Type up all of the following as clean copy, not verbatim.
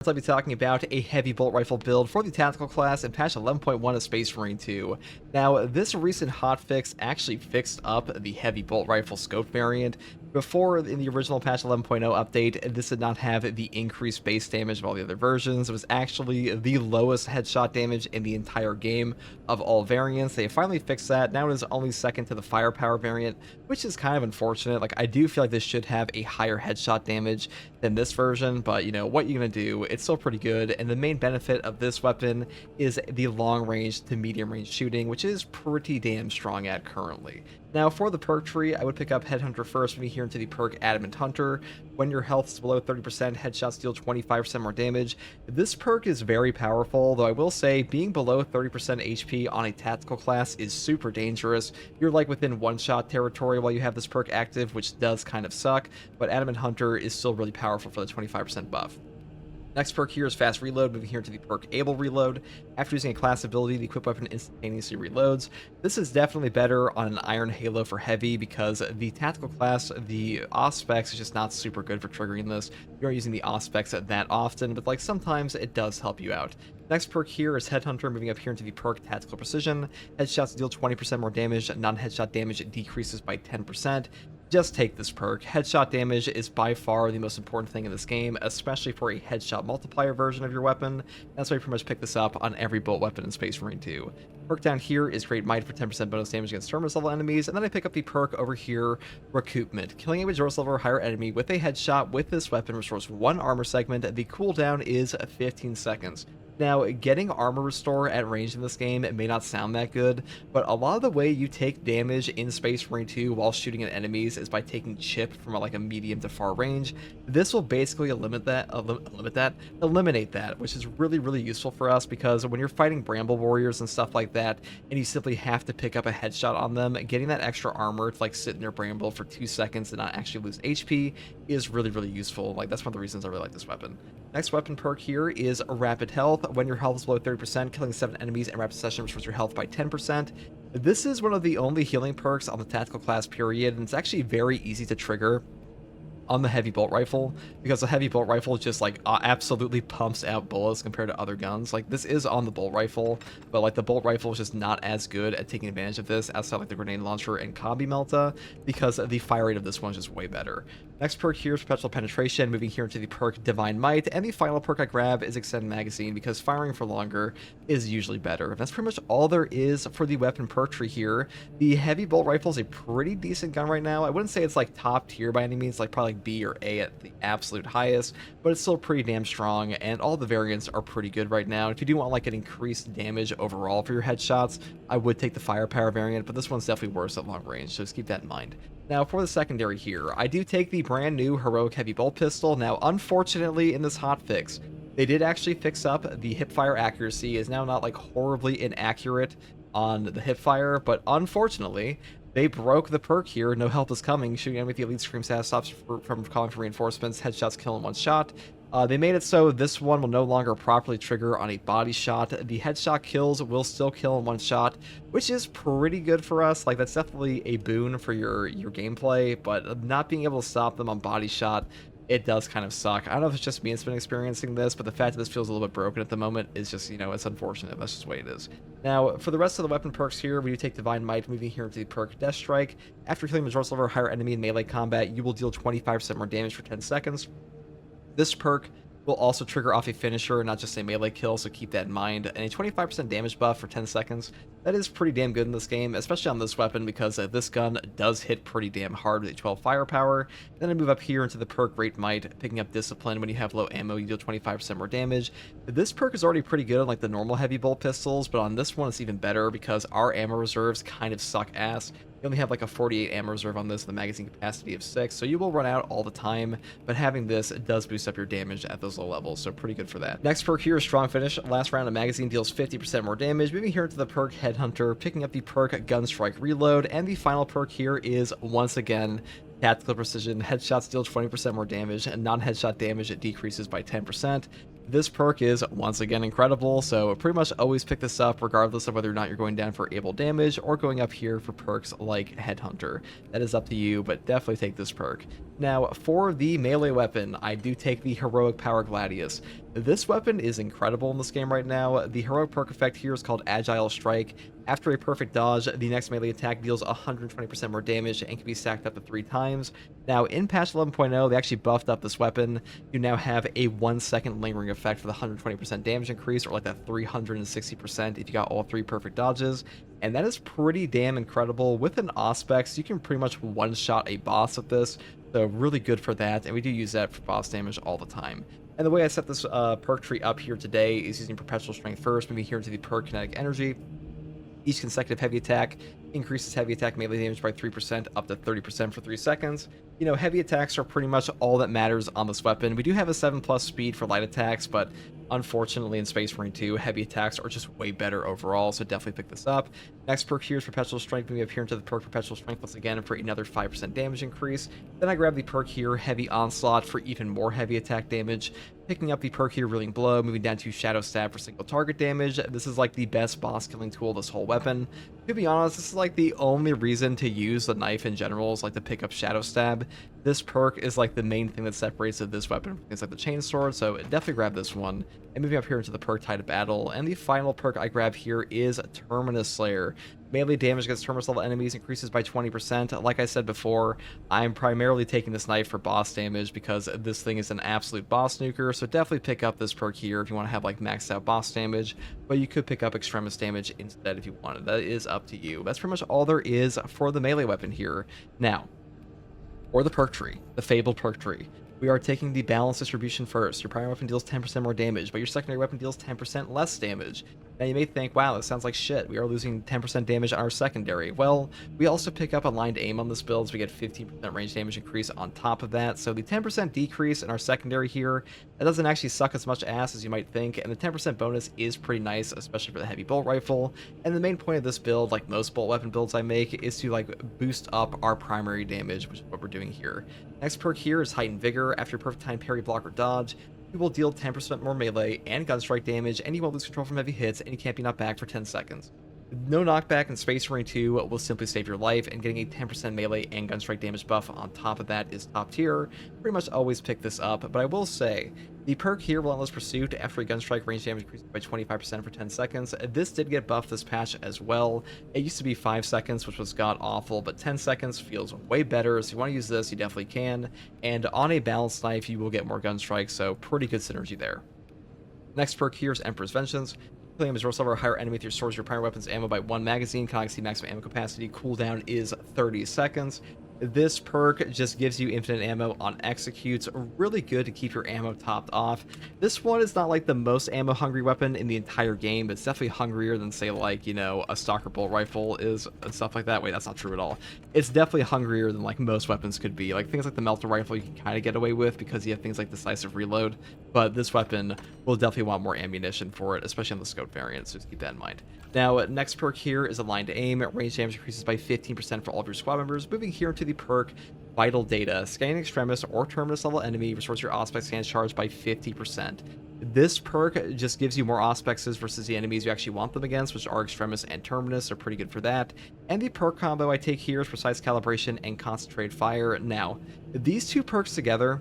I'll be talking about a heavy bolt rifle build for the tactical class in patch 11.1 of Space Marine 2. Now, this recent hotfix actually fixed up the heavy bolt rifle scope variant. Before, in the original patch 11.0 update, this did not have the increased base damage of all the other versions. It was actually the lowest headshot damage in the entire game of all variants. They finally fixed that. Now it is only second to the firepower variant, which is kind of unfortunate. Like, I do feel like this should have a higher headshot damage than this version, but you know, what you're going to do, it's still pretty good. And the main benefit of this weapon is the long range to medium range shooting, which is pretty damn strong at currently. Now, for the perk tree, I would pick up Headhunter first when you hear into the perk Adamant Hunter. When your health is below 30%, headshots deal 25% more damage. This perk is very powerful, though I will say being below 30% HP on a tactical class is super dangerous. You're like within one-shot territory while you have this perk active, which does kind of suck, but Adamant Hunter is still really powerful for the 25% buff. Next perk here is Fast Reload, moving here to the perk Able Reload. After using a class ability, the equipped weapon instantaneously reloads. This is definitely better on an Iron Halo for Heavy because the tactical class, the Auspex is just not super good for triggering this. You aren't using the Auspex that often, but like sometimes it does help you out. Next perk here is Headhunter, moving up here into the perk Tactical Precision. Headshots deal 20% more damage, non-headshot damage decreases by 10%. Just take this perk. Headshot damage is by far the most important thing in this game, especially for a headshot multiplier version of your weapon. That's why you pretty much pick this up on every bolt weapon in Space Marine 2. Perk down here is Great Might for 10% bonus damage against Terminus level enemies, and then I pick up the perk over here, Recoupment. Killing a resource level or higher enemy with a headshot with this weapon restores 1 armor segment. The cooldown is 15 seconds. Now, getting armor restore at range in this game, it may not sound that good, but a lot of the way you take damage in Space Marine 2 while shooting at enemies is by taking chip from like a medium to far range. This will basically eliminate that, which is really useful for us because when you're fighting Bramble Warriors and stuff like that, and you simply have to pick up a headshot on them, getting that extra armor to like sit in your Bramble for 2 seconds and not actually lose HP is really useful. Like, that's one of the reasons I really like this weapon. Next weapon perk here is Rapid Health. When your health is below 30%, killing 7 enemies in rapid succession restores your health by 10%. This is one of the only healing perks on the tactical class period, and it's actually very easy to trigger on the heavy bolt rifle because the heavy bolt rifle just like absolutely pumps out bullets compared to other guns. Like, this is on the bolt rifle, but like the bolt rifle is just not as good at taking advantage of this outside like the grenade launcher and combi melta because the fire rate of this one is just way better. Next perk here is Perpetual Penetration, moving here into the perk Divine Might, and the final perk I grab is Extended Magazine because firing for longer is usually better. That's pretty much all there is for the weapon perk tree here. The heavy bolt rifle is a pretty decent gun right now. I wouldn't say it's like top tier by any means, like probably B or A at the absolute highest, but it's still pretty damn strong, and all the variants are pretty good right now. If you do want like an increased damage overall for your headshots, I would take the firepower variant, but this one's definitely worse at long range, so just keep that in mind. Now, for the secondary here, I do take the brand new Heroic Heavy Bolt Pistol. Now, unfortunately, in this hotfix, they did actually fix up the hipfire accuracy. Is now not like horribly inaccurate on the hipfire, but unfortunately, they broke the perk here. No help is coming. Shooting enemy with the elite scream status stops from calling for reinforcements. Headshots kill in 1 shot. They made it so this one will no longer properly trigger on a body shot. The headshot kills will still kill in 1 shot, which is pretty good for us. Like, that's definitely a boon for your gameplay, but not being able to stop them on body shot, it does kind of suck. I don't know if it's just me that's been experiencing this, but the fact that this feels a little bit broken at the moment is just, you know, it's unfortunate. That's just the way it is. Now, for the rest of the weapon perks here, we do take Divine Might, moving here into the perk Death Strike. After killing the resource level or higher enemy in melee combat, you will deal 25% more damage for 10 seconds. This perk will also trigger off a finisher, not just a melee kill, so keep that in mind. And a 25% damage buff for 10 seconds. That is pretty damn good in this game, especially on this weapon, because this gun does hit pretty damn hard with a 12 firepower. Then I move up here into the perk Great Might, picking up Discipline. When you have low ammo, you deal 25% more damage. This perk is already pretty good on like the normal heavy bolt pistols, but on this one it's even better because our ammo reserves kind of suck ass. You only have like a 48 ammo reserve on this with a magazine capacity of 6, so you will run out all the time, but having this does boost up your damage at those low levels, so pretty good for that. Next perk here is Strong Finish. Last round of magazine deals 50% more damage. Moving here into the perk Headhunter, picking up the perk Gunstrike Reload, and the final perk here is, once again, Tactical Precision. Headshots deal 20% more damage, and non-headshot damage it decreases by 10%. This perk is once again incredible, so pretty much always pick this up regardless of whether or not you're going down for able damage or going up here for perks like Headhunter. That is up to you, but definitely take this perk. Now, for the melee weapon, I do take the Heroic Power Gladius. This weapon is incredible in this game right now. The heroic perk effect here is called Agile Strike. After a perfect dodge, the next melee attack deals 120% more damage and can be stacked up to 3 times. Now, in patch 11.0, they actually buffed up this weapon. You now have a 1-second lingering effect for the 120% damage increase, or like that 360% if you got all 3 perfect dodges. And that is pretty damn incredible. With an Auspex, you can pretty much one-shot a boss with this. So really good for that, and we do use that for boss damage all the time. And the way I set this perk tree up here today is using Perpetual Strength first, moving here into the perk Kinetic Energy. Each consecutive heavy attack increases heavy attack melee damage by 3% up to 30% for 3 seconds. You know, heavy attacks are pretty much all that matters on this weapon. We do have a 7+ speed for light attacks, but unfortunately in Space Marine 2, heavy attacks are just way better overall, so definitely pick this up. Next perk here is Perpetual Strength. We have here into the perk Perpetual Strength once again for another 5% damage increase. Then I grab the perk here, Heavy Onslaught, for even more heavy attack damage. Picking up the perk here, Reeling Blow, moving down to Shadow Stab for single target damage. This is like the best boss killing tool this whole weapon. To be honest, this is like the only reason to use the knife in general, is like to pick up Shadow Stab. This perk is like the main thing that separates this weapon from things like the Chain Sword, so definitely grab this one. And moving up here into the perk Tide of Battle, and the final perk I grab here is Terminus Slayer. Melee damage against Terminus level enemies increases by 20%. Like I said before, I'm primarily taking this knife for boss damage because this thing is an absolute boss nuker, so definitely pick up this perk here if you want to have like maxed out boss damage, but you could pick up Extremis damage instead if you wanted. That is up to you. That's pretty much all there is for the melee weapon here. Now, or the perk tree, the fabled perk tree. We are taking the balanced distribution first. Your primary weapon deals 10% more damage, but your secondary weapon deals 10% less damage. Now you may think, wow, that sounds like shit. We are losing 10% damage on our secondary. Well, we also pick up aligned aim on this build, so we get 15% range damage increase on top of that. So the 10% decrease in our secondary here, that doesn't actually suck as much ass as you might think, and the 10% bonus is pretty nice, especially for the heavy bolt rifle. And the main point of this build, like most bolt weapon builds I make, is to like boost up our primary damage, which is what we're doing here. Next perk here is Heightened Vigor. After perfect time parry, block, or dodge, you will deal 10% more melee and gunstrike damage, and you won't lose control from heavy hits, and you can't be knocked back for 10 seconds. No knockback in Space Marine 2 will simply save your life, and getting a 10% melee and gunstrike damage buff on top of that is top tier. Pretty much always pick this up, but I will say, the perk here, Relentless Pursuit, after a gunstrike, range damage increases by 25% for 10 seconds. This did get buffed this patch as well. It used to be 5 seconds, which was god-awful, but 10 seconds feels way better, so if you want to use this, you definitely can. And on a balanced knife, you will get more gunstrike, so pretty good synergy there. Next perk here is Emperor's Vengeance. Killing is restore a higher enemy with your swords, your primary weapons ammo by 1 magazine. Can maximum ammo capacity. Cooldown is 30 seconds. This perk just gives you infinite ammo on executes. Really good to keep your ammo topped off. This one is not like the most ammo hungry weapon in the entire game, but it's definitely hungrier than, say, like, you know, a Stalker bolt rifle is and stuff like that. Wait, that's not true at all. It's definitely hungrier than like most weapons could be. Like things like the Melter rifle you can kind of get away with because you have things like decisive reload, but this weapon will definitely want more ammunition for it, especially on the scope variant, so just keep that in mind. Now, next perk here is Aligned Aim. Range damage increases by 15% for all of your squad members. Moving here into the perk Vital Data. Scanning Extremis or Terminus level enemy restores your Auspex scan charge by 50%. This perk just gives you more Auspexes versus the enemies you actually want them against, which are Extremis and Terminus, are pretty good for that. And the perk combo I take here is Precise Calibration and Concentrated Fire. Now, these two perks together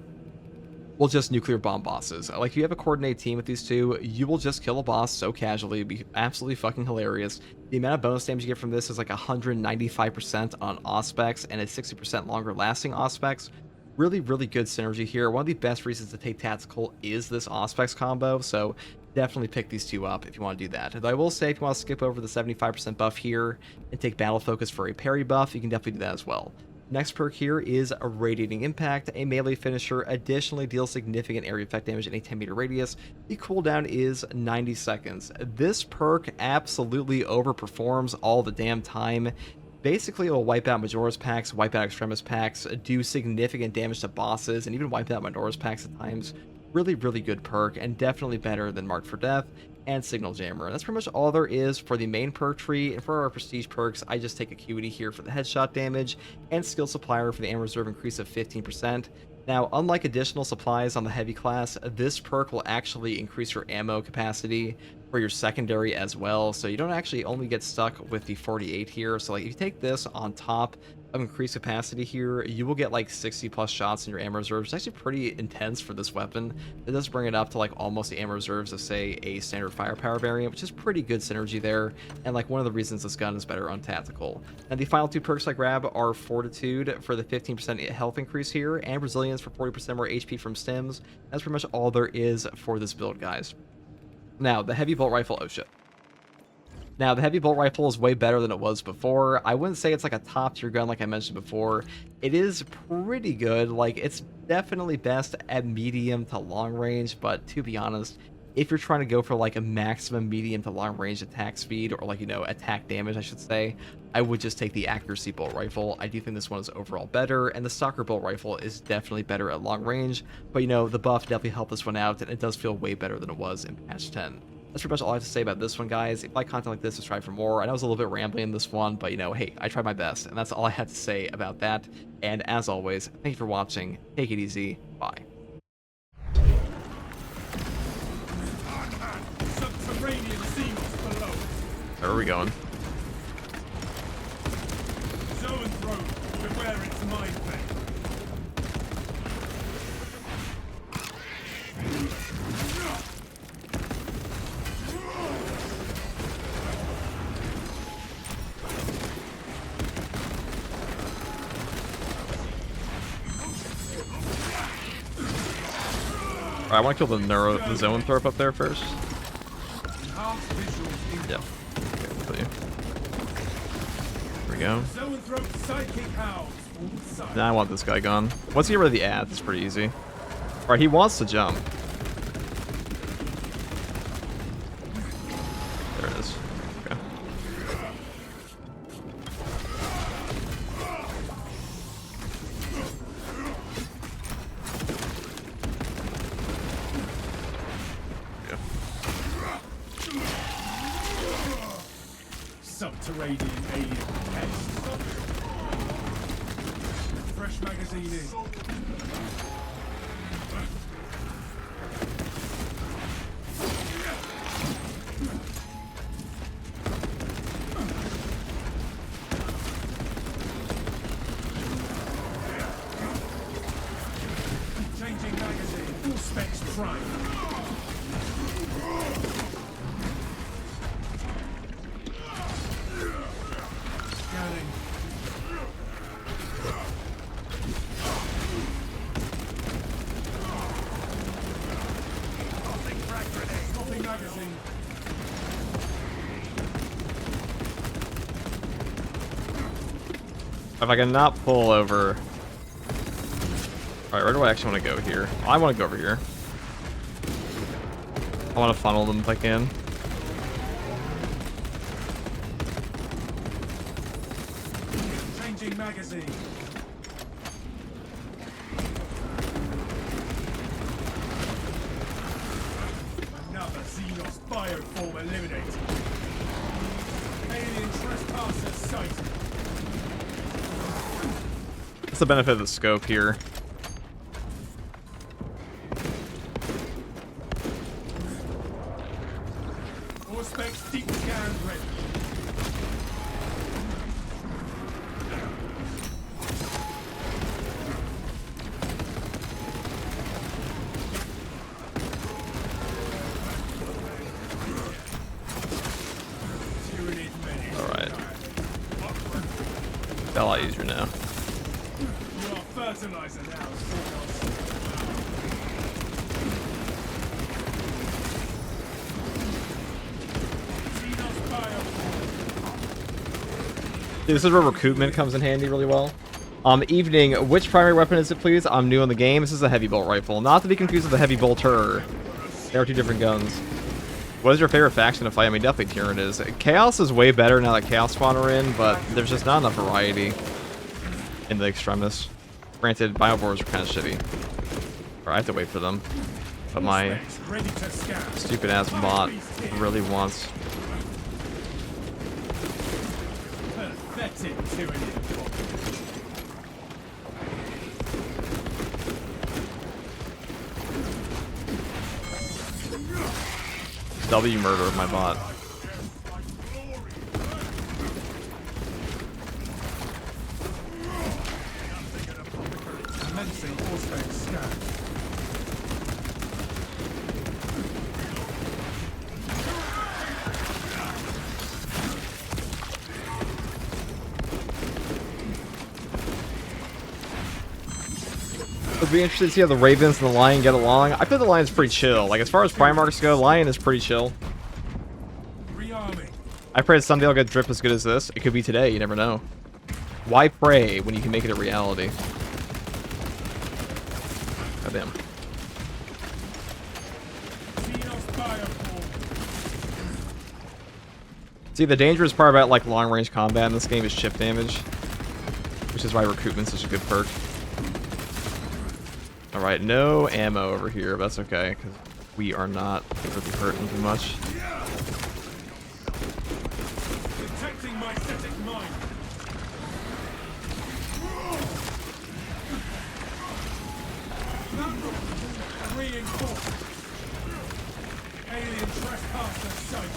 will just nuclear bomb bosses. Like, if you have a coordinated team with these two, you will just kill a boss so casually. It'd be absolutely fucking hilarious. The amount of bonus damage you get from this is like 195% on Auspex and a 60% longer lasting Auspex. Really, really good synergy here. One of the best reasons to take Tactical is this Auspex combo, so definitely pick these two up if you want to do that. And I will say, if you want to skip over the 75% buff here and take Battle Focus for a parry buff, you can definitely do that as well. Next perk here is a Radiating Impact. A melee finisher additionally deals significant area effect damage in a 10-meter radius. The cooldown is 90 seconds. This perk absolutely overperforms all the damn time. Basically, it will wipe out Majora's packs, wipe out Extremis packs, do significant damage to bosses, and even wipe out Majora's packs at times. Really, really good perk, and definitely better than Marked for Death and Signal Jammer. That's pretty much all there is for the main perk tree. And for our prestige perks, I just take Acuity here for the headshot damage and Skill Supplier for the ammo reserve increase of 15%. Now, unlike additional supplies on the heavy class, this perk will actually increase your ammo capacity for your secondary as well, so you don't actually only get stuck with the 48 here. So like if you take this on top of increased capacity here, you will get like 60 plus shots in your ammo reserves. It's actually pretty intense for this weapon. It does bring it up to like almost the ammo reserves of say a standard firepower variant, which is pretty good synergy there, and like one of the reasons this gun is better on tactical. And the final two perks I grab are Fortitude for the 15% health increase here, and Resilience for 40% more HP from stims. That's pretty much all there is for this build, guys. Now, the heavy bolt rifle, oh shit. Now, the heavy bolt rifle is way better than it was before. I wouldn't say it's like a top tier gun like I mentioned before. It is pretty good. Like, it's definitely best at medium to long range, but to be honest, if you're trying to go for like a maximum medium to long range attack speed, or like, you know, attack damage, I should say, I would just take the accuracy bolt rifle. I do think this one is overall better, and the stalker bolt rifle is definitely better at long range, but you know, the buff definitely helped this one out, and it does feel way better than it was in patch 10. That's pretty much all I have to say about this one, guys. If you like content like this, subscribe for more. I know I was a little bit rambling in this one, but you know, hey, I tried my best, and that's all I had to say about that. And as always, thank you for watching. Take it easy. Bye. Where are we going? I want to kill the Zoanthrope up there first. Yeah. Okay, we'll kill you. There we go. Now I want this guy gone. Once you get rid of the ads, it's pretty easy. Alright, he wants to jump. There it is. Okay. Subterranean alien pest. Fresh magazine in. Changing magazine. Full specs prime. If I can not pull over... Alright, where do I actually want to go here? I want to go over here. I want to funnel them if I can. Changing magazine. Another Xenos bioform eliminated. Alien trespasser sighted. That's the benefit of the scope here. All specs deep scan ready. Alright. It's a lot easier now. Fertilizer now. This is where recoupment comes in handy really well. Evening, which primary weapon is it, please? I'm new in the game. This is a heavy bolt rifle, not to be confused with the heavy bolter. They are two different guns. What is your favorite faction to fight? I mean, definitely Tyranid is. Chaos is way better now that Chaos Spawn are in, but there's just not enough variety in the Extremis. Granted, Biovores are kind of shitty. Or I have to wait for them. But my stupid ass bot really wants. W murder of my bot. Commencing Auspex scan. It'll be interesting to see how the Ravens and the Lion get along. I feel the Lion's pretty chill. Like, as far as Primarchs go, Lion is pretty chill. Rearming. I pray that someday I'll get drip as good as this. It could be today, you never know. Why pray when you can make it a reality? God damn. Xenos bioform. See, the dangerous part about, like, long-range combat in this game is chip damage. Which is why recruitment's such a good perk. Alright, no ammo over here, but that's okay, because we are not really hurting too much. Detecting my static mine. Reinforced. Alien trespasser sighted.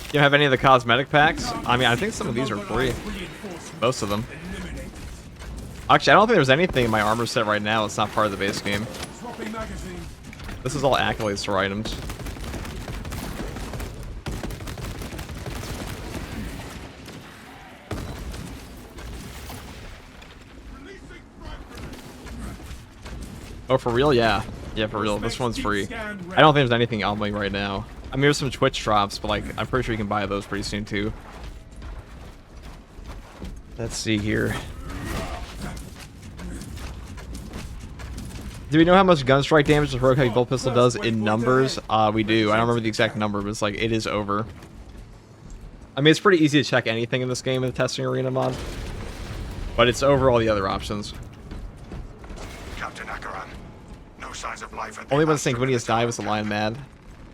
You don't have any of the cosmetic packs? I mean, I think some of these are free. Most of them. Actually, I don't think there's anything in my armor set right now that's not part of the base game. Swapping magazine. This is all accolades store items. Oh, for real? Yeah. Yeah, for real. This one's free. I don't think there's anything on me right now. I mean, there's some Twitch drops, but, like, I'm pretty sure you can buy those pretty soon, too. Let's see here. Do we know how much gun strike damage the Rogue Heavy Bolt Pistol does in numbers? We do. I don't remember the exact number, but it's like, it is over. I mean, it's pretty easy to check anything in this game in the testing arena mod. But it's over all the other options. Captain Akaran, no signs of life at the Only when Astro Sanguinius died was the Military Lion mad.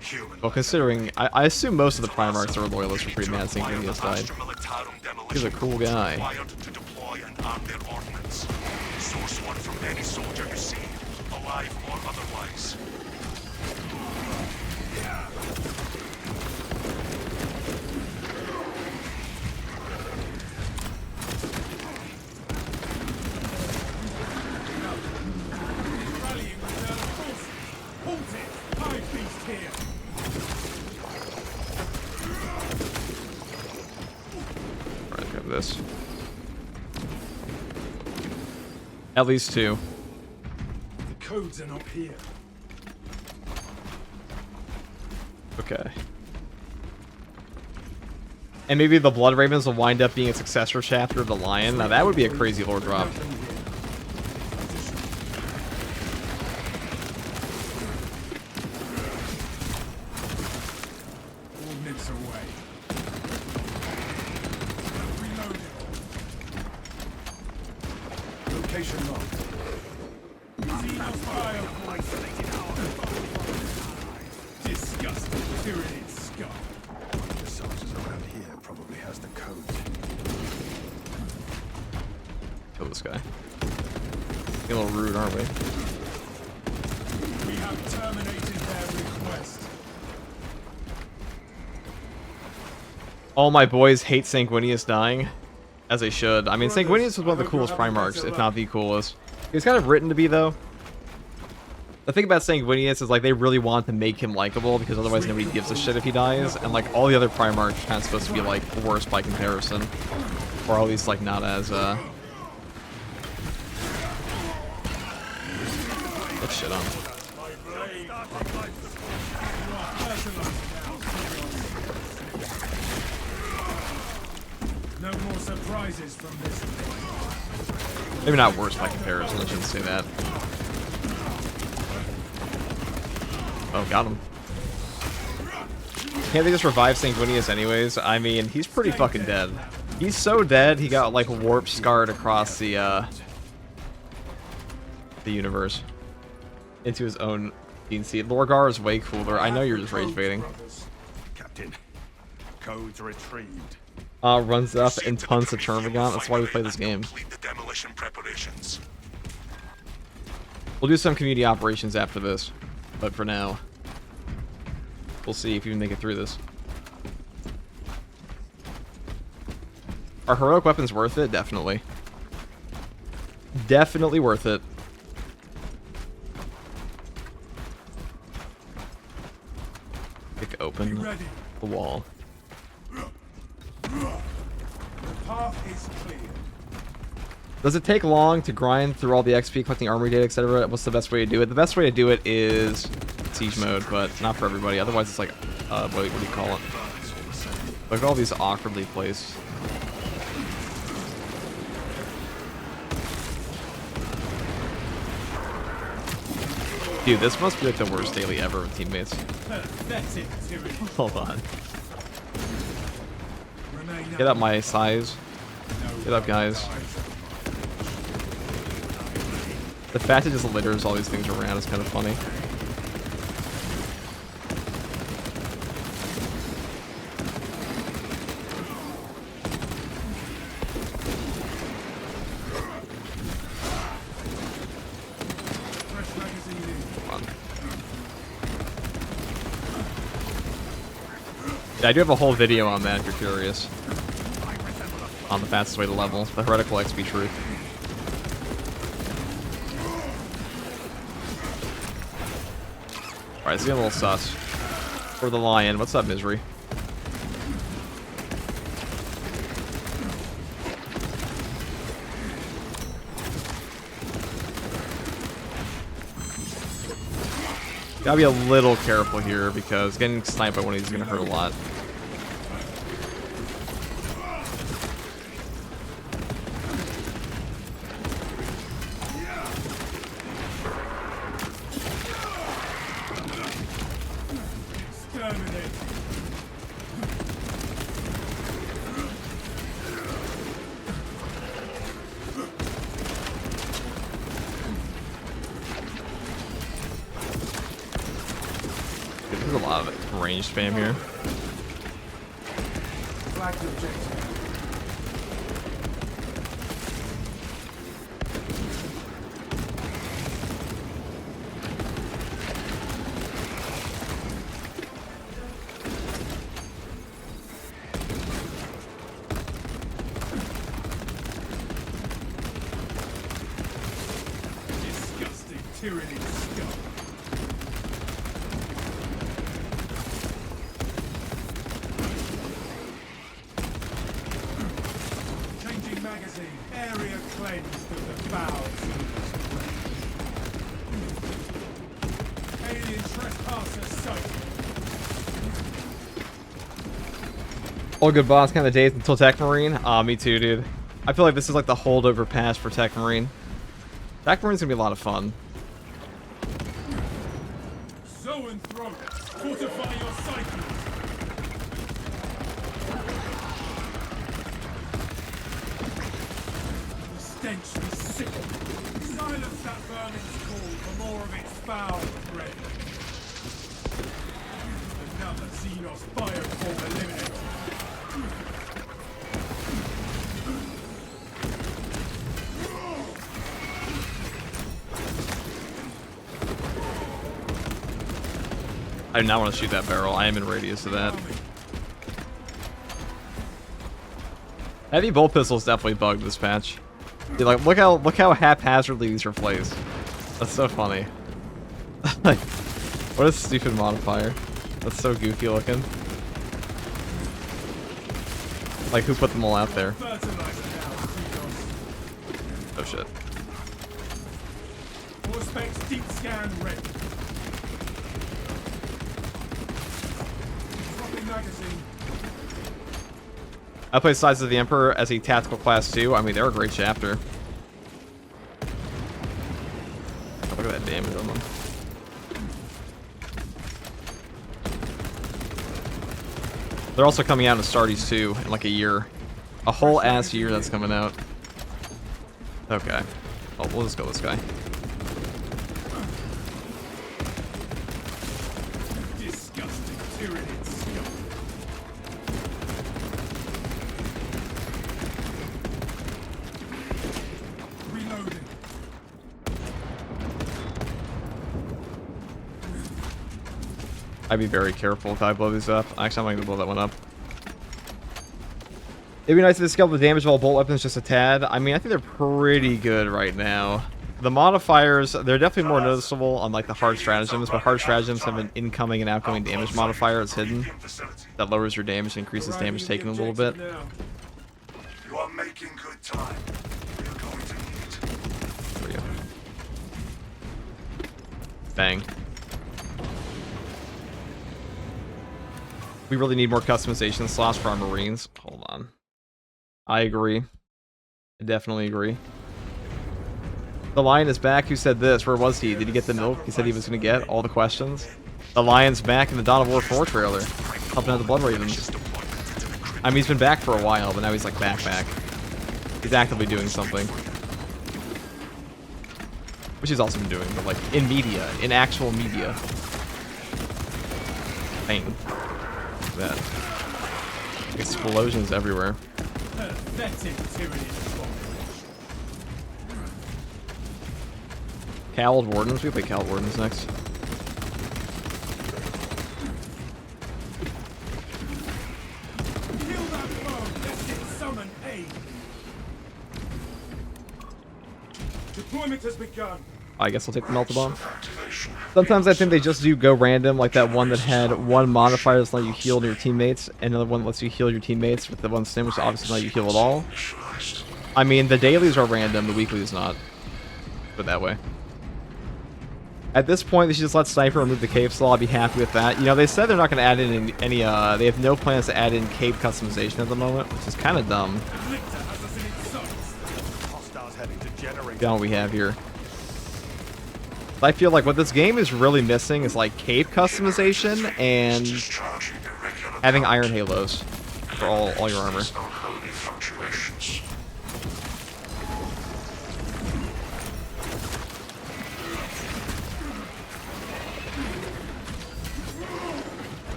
Human Well, considering... I assume most of the Primarchs are loyalists were pretty mad Sanguinius died. He's a cool guy. To deploy and arm their ordnance. Source one from any soldier you see, alive or otherwise. Rallying reserve force. Halt it. Hive beast here. Alright, grab this. At least two. The codes are not here. Okay. And maybe the Blood Ravens will wind up being a successor chapter of the Lion. Now that would be a crazy lore drop. Ordnance away. Reloading. Location locked. Xenos bioform. Disgusting tyranid scum. The soldiers around here probably has the code. Kill this guy. Getting a little rude, aren't we? We have terminated their request. All my boys hate Sanguinius dying, as they should. I mean, Sanguinius was one of the coolest Primarchs, if not the coolest. He was kind of written to be, though. The thing about Sanguinius is, like, they really want to make him likable, because otherwise nobody gives a shit if he dies, and, like, all the other Primarchs are kind of supposed to be, like, worse by comparison. Or at least, like, not as, Get shit on. No more surprises from this point. Maybe not worse by comparison, I shouldn't say that. Oh, got him. Can't they just revive Sanguinius anyways? I mean, he's pretty fucking dead. He's so dead, he got, like, warp scarred across the universe. Into his own DC. Lorgar is way cooler. I know you're just rage baiting. Captain, codes retrieved. runs up and punts a Termagant. That's why we play this game. Complete the demolition preparations. We'll do some community operations after this, but for now, we'll see if we can make it through this. Are heroic weapons worth it? Definitely. Definitely worth it. Pick open the wall. The path is clear. Does it take long to grind through all the XP, collecting armory data, etc.? What's the best way to do it? The best way to do it is siege mode, but not for everybody. Otherwise, it's like, what do you call it? Look at all these awkwardly placed. Dude, this must be like the worst daily ever with teammates. Pathetic tyranny. Hold on. Remain Get up my size. Get up, guys. The fact it just litters all these things around is kind of funny. fresh magazine in. Come on. Yeah, I do have a whole video on that if you're curious. On the fastest way to level, the heretical XP truth. Alright, it's getting a little sus. For the lion, what's up, Misery? Gotta be a little careful here because getting sniped by one of these is gonna hurt a lot. Exterminate. There's a lot of range spam here. Flag the objective. Disgusting tyranny scum. Changing magazine. Area cleansed of the foul alien trespasser sighted. All good, boss. Kind of days until Tech Marine. Me too, dude. I feel like this is like the holdover pass for Tech Marine. Tech Marine's gonna be a lot of fun. Sow and throw. Fortify your psyche. The stench was sickening. Silence that vermin's call for more of its foul breath. Another Xenos bioform eliminated. I do not want to shoot that barrel. I am in radius of that. Heavy bolt pistol is definitely bugged this patch. Dude, like look how haphazardly these are placed. That's so funny. Like, what a stupid modifier. That's so goofy looking. Like who put them all out there? Fertilizer now, Xenos. Oh shit. All specs deep scan ready. Dropping magazine. I play Sides of the Emperor as a tactical class too. I mean, they're a great chapter. Oh, look at that damage on them. They're also coming out in Astartes too in like a year. A whole ass year that's coming out. Okay. Oh, we'll just go this guy. Disgusting tyrannid scum. I'd be very careful if I blow these up. Actually, I'm not going to blow that one up. It'd be nice if they scaled the damage of all bolt weapons just a tad. I mean, I think they're pretty good right now. The modifiers, they're definitely more noticeable on like the hard stratagems, but hard stratagems have an incoming and outgoing damage modifier that's hidden. That lowers your damage and increases damage taken a little bit. You are making good time. We are going to need it. There we go. Bang. We really need more customization slots for our Marines. Hold on. I agree. I definitely agree. The Lion is back. Who said this? Where was he? Did he get the milk he said he was going to get? All the questions. The Lion's back in the Dawn of War 4 trailer. Helping out the Blood Ravens. I mean, he's been back for a while, but now he's like back. He's actively doing something. Which he's also been doing, but like in media. In actual media. Bang. Look at that. Explosions everywhere. Cowled Wardens. We play Cowled Wardens next. Deployment has begun. I guess I'll take the Melta Bomb. Sometimes I think they just do go random, like that one that had one modifier that's let you heal your teammates, and another one lets you heal your teammates with the one stim, which obviously let you heal at all. I mean, the dailies are random, the weekly is not. Put it that way. At this point, they should just let Sniper remove the cave slaw. I'd be happy with that. You know, they said they're not going to add in any, they have no plans to add in cave customization at the moment, which is kind of dumb. Down what we have here. I feel like what this game is really missing is like cave customization and having iron halos for all your armor.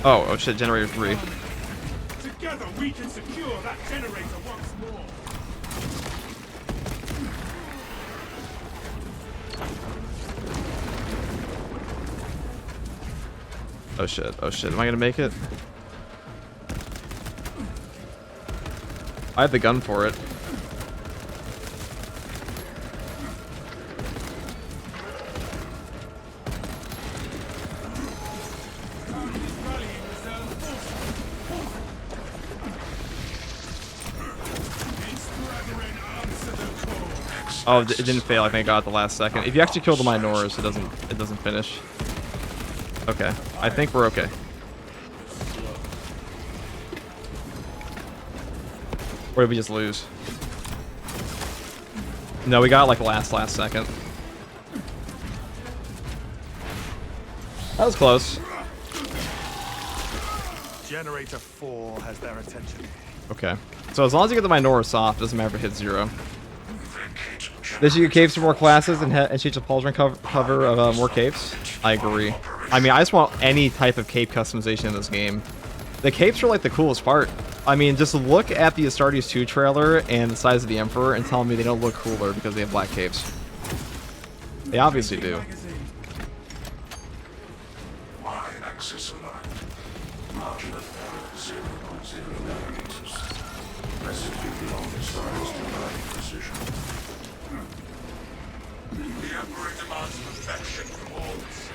Oh shit, generator 3. Together we can secure that generator once more. Oh shit, am I gonna make it? I have the gun for it. Oh, it didn't fail. I think I got it the last second. If you actually kill the Minoras, it doesn't finish. Okay, I think we're okay. Or did we just lose? No, we got it like last second. That was close. Generator 4 has their attention. Okay, so as long as you get the Minoras off, doesn't matter if it hits 0. They should get caves for more classes and change the pauldron cover of more caves. I agree. I mean, I just want any type of cave customization in this game. The caves are like the coolest part. I mean, just look at the Astartes 2 trailer and the size of the Emperor and tell me they don't look cooler because they have black caves. They obviously do. The Emperor demands perfection from all this,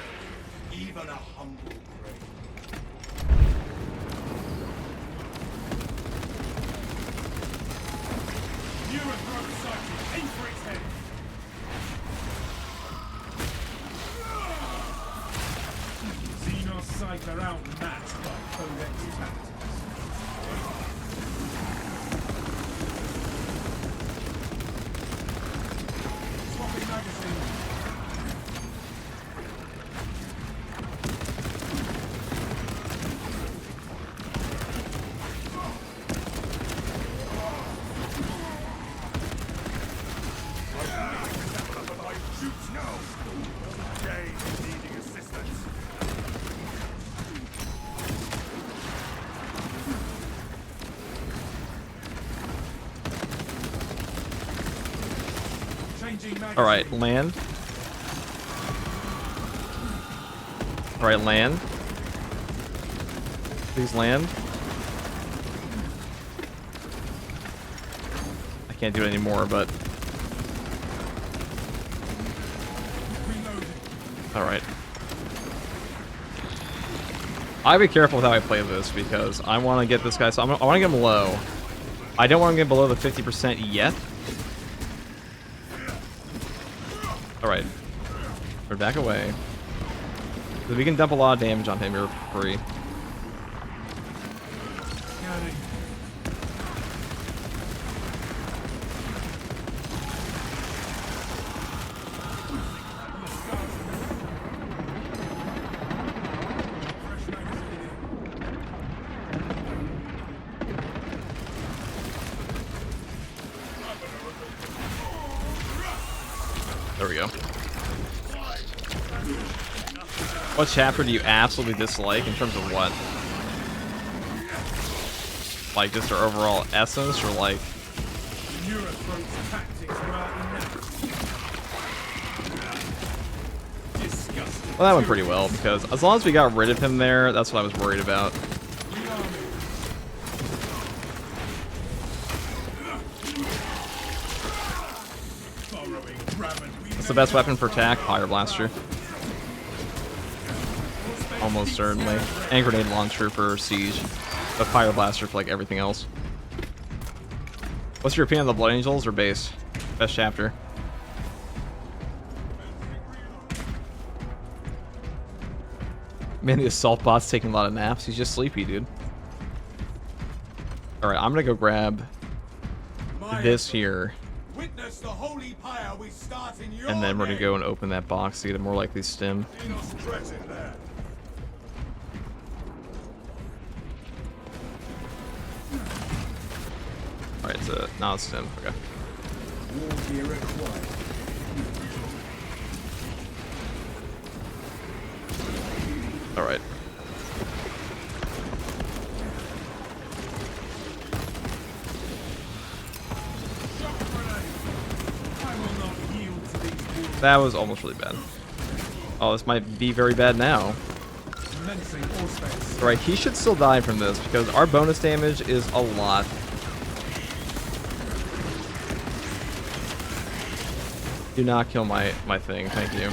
even a humble grave. Neurothrow sighted. Aim for its head. Xenos sight are outmatched by Codex tactics. Swapping magazine. Shoot now! Dave is needing assistance. All right, land. All right, land. Please land. I can't do it anymore, but... Alright. I be careful with how I play this, because I want to get this guy... So I want to get him low. I don't want to get below the 50% yet. Alright. We're back away. We can dump a lot of damage on him here for free. There we go. What chapter do you absolutely dislike in terms of what? Like just their overall essence, or like... Well, that went pretty well, because as long as we got rid of him there, that's what I was worried about. What's the best weapon for attack? Fire Blaster. Almost certainly. And Grenade Launcher for Siege. But Fire Blaster for like everything else. What's your opinion on the Blood Angels or base? Best chapter. Man, the assault bot's taking a lot of naps. He's just sleepy, dude. Alright, I'm gonna go grab this here. Witness the holy pyre we start in your And then we're gonna name. go and open that box to get a more likely stim. Alright, it's a... now it's stim. Okay. Alright. That was almost really bad. Oh, this might be very bad now. Right, he should still die from this because our bonus damage is a lot. Do not kill my thing, thank you.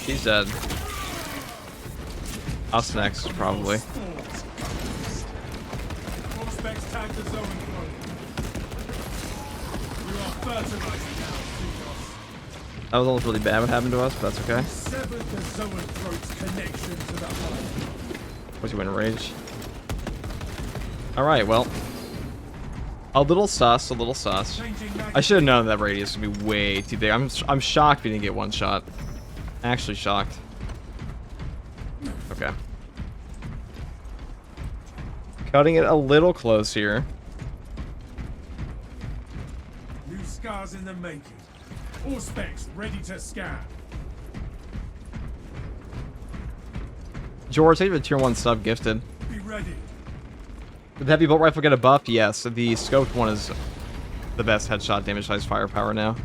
He's dead. Us next, probably. That was almost really bad what happened to us, but that's okay. What's your win rage? Alright, well. A little sus, a little sus. I should have known that radius would be way too big. I'm shocked we didn't get one shot. Actually shocked. Okay. Cutting it a little close here. New scars in the making. All specs ready to scan. George, thank you for the tier 1 sub gifted. Be ready. Did the heavy bolt rifle get a buff? Yes. The scoped one is the best headshot damage size firepower now.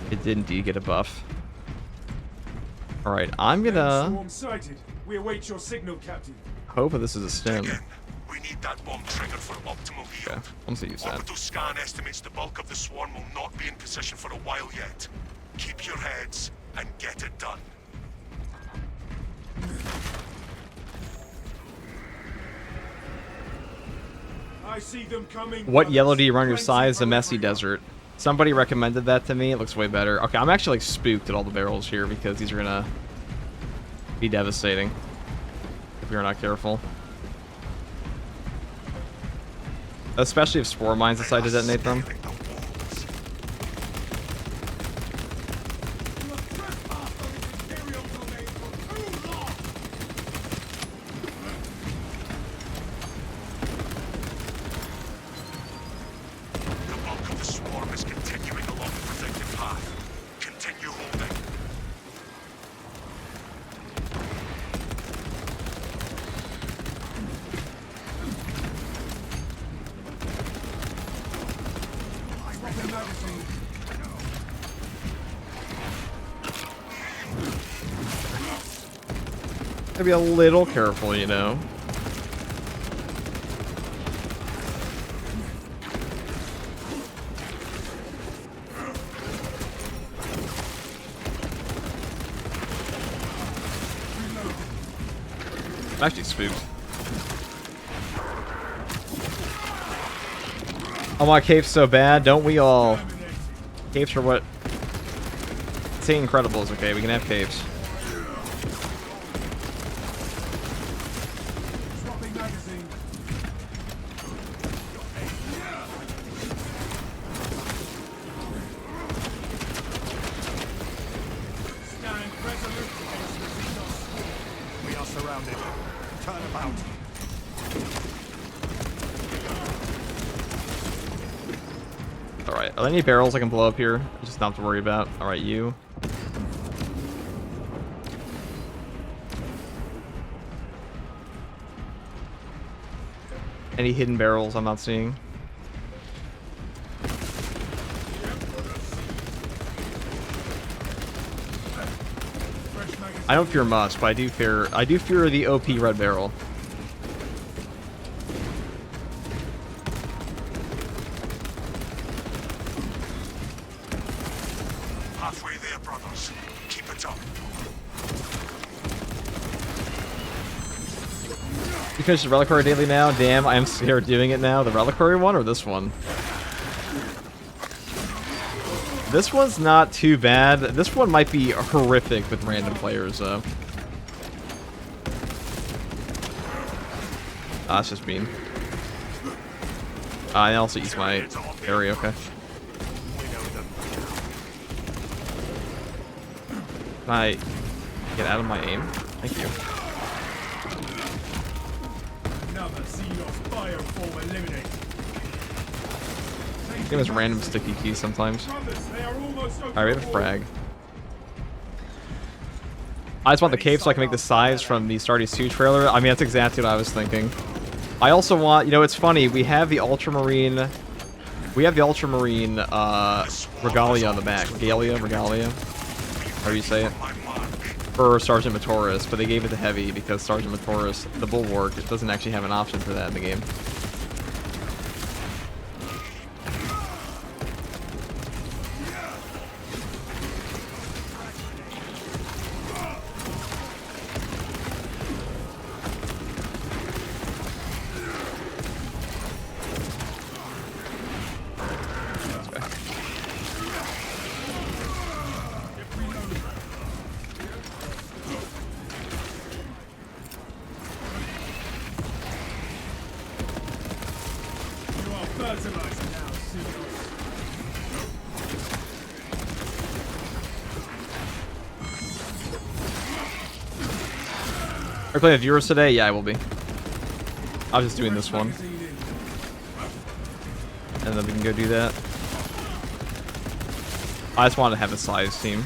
It did indeed get a buff. Alright, I'm gonna Swarm sighted. We await your signal, Captain. hope that this is a stim. Again, we need that bomb triggered for optimal Okay, yield. I'm gonna use that. Orbital scan estimates the bulk of the swarm will not be in position for a while yet. Keep your heads and get it done. I see them coming. What yellow brothers. do you run your Plenty size? The for Messy everyone. Desert. Somebody recommended that to me. It looks way better. Okay, I'm actually like spooked at all the barrels here because these are gonna be devastating if we are not careful. Especially if spore mines decide to detonate them. Scaling the walls. You have trespassed on the Imperial domain for too long. The bulk of the swarm is continuing along the protected path. Continue holding. Gotta be a little careful, you know. I'm actually spooked. I want caves so bad, don't we all? Caves are what? Say Incredibles, okay? We can have caves. Swapping magazine. Stand resolute against the Xenos. We are surrounded. Turn about. Alright, are there any barrels I can blow up here? Just not to worry about. Alright, you. Any hidden barrels I'm not seeing? Fresh magazine. I don't fear much, but I do fear the OP red barrel. Halfway there, brothers. Keep it up. You finished the Reliquary Daily now? Damn, I'm scared doing it now. The Reliquary one or this one? This one's not too bad. This one might be horrific with random players, though. Ah, it's just mean. I also use my area, okay. We know them. Can I get out of my aim? Thank you. Another Xenos bioform eliminated. Game is random sticky keys sometimes. Brothers, they are almost Alright, we have a frag. I just want the cave so I can make the size from the Stardust 2 trailer. I mean, that's exactly what I was thinking. I also want, you know, it's funny, we have the Ultramarine Regalia on the back. Regalia? How do you say it? For Sergeant Matoris, but they gave it to Heavy because Sergeant Matoris, the Bulwark, it doesn't actually have an option for that in the game. You are fertilizer now, Xenos. Are you playing with viewers today? Yeah, I will be. I was just doing this one. Magazine in. And then we can go do that. I just wanted to have a size team.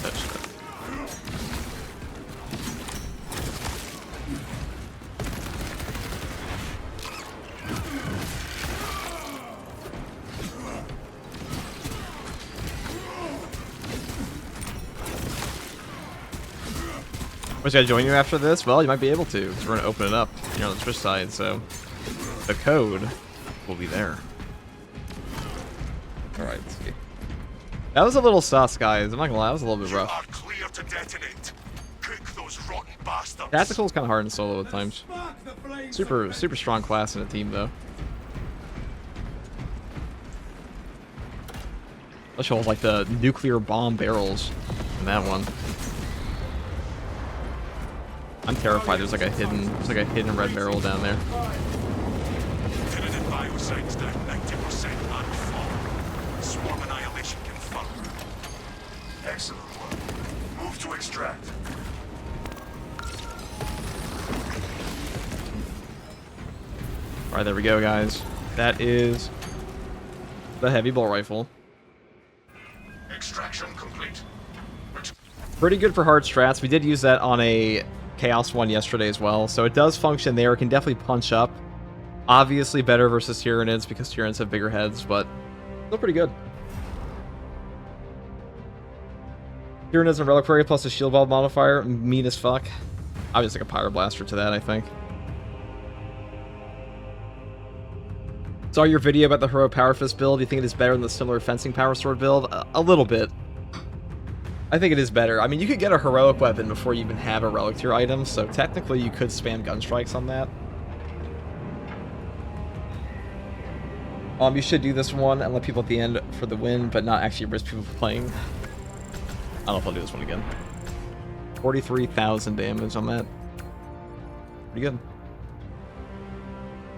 Oh, shit. Was I join you after this? Well, you might be able to, because we're going to open it up here on the Twitch side, so the code will be there. Alright, let's see. That was a little sus, guys. I'm not gonna lie, that was a little bit You rough. are clear to detonate. Cook those rotten bastards. Tactical is kind of hard in solo at times. Spark the flames Super of strong class in a team, though. Let's show like the nuclear bomb barrels in that one. I'm terrified. There's like a hidden red barrel down there. Tenant biocides down 90% and fall. Swarm annihilation confirmed. Excellent work. Move to extract. All right, there we go, guys. That is the heavy bolt rifle. Extraction complete. Pretty good for hard strats. We did use that on a Chaos one yesterday as well, so it does function there. It can definitely punch up. Obviously better versus Tyranids because Tyranids have bigger heads, but still pretty good. Tyranids and Reliquary plus a Shield Wall modifier. Mean as fuck. Obviously like a Pyroblaster to that, I think. Saw your video about the Hero Power Fist build. Do you think it is better than the similar Fencing Power Sword build? A little bit. I think it is better. I mean, you could get a heroic weapon before you even have a relic tier item, so technically you could spam gun strikes on that. You should do this one and let people at the end for the win, but not actually risk people playing. I don't know if I'll do this one again. 43,000 damage on that. Pretty good.